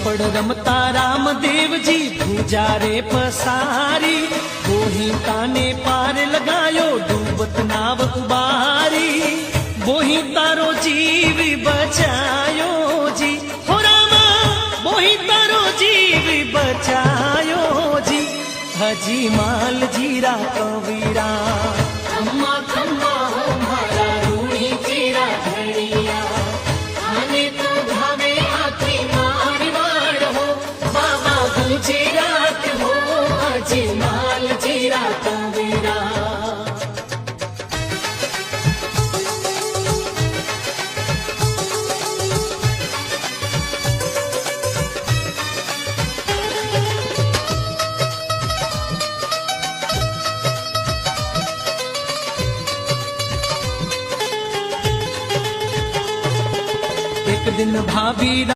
पड़ रमता रामदेव जी भूजारे पसारी, बोहिता ने पार लगायो डूबत नाव उबारी। बोही तारो जीव बचायो जी, हो रामा बोही तारो जीव बचायो जी। हजी माल जीरा कवीरा, खम्मा खम्मा हो मारा रूणी चीरा धनिया, आने तो भावे आखी मारवाड़ हो, बाबा गुजरात हो, हजी माल जीरा कवीरा। एक दिन भाभी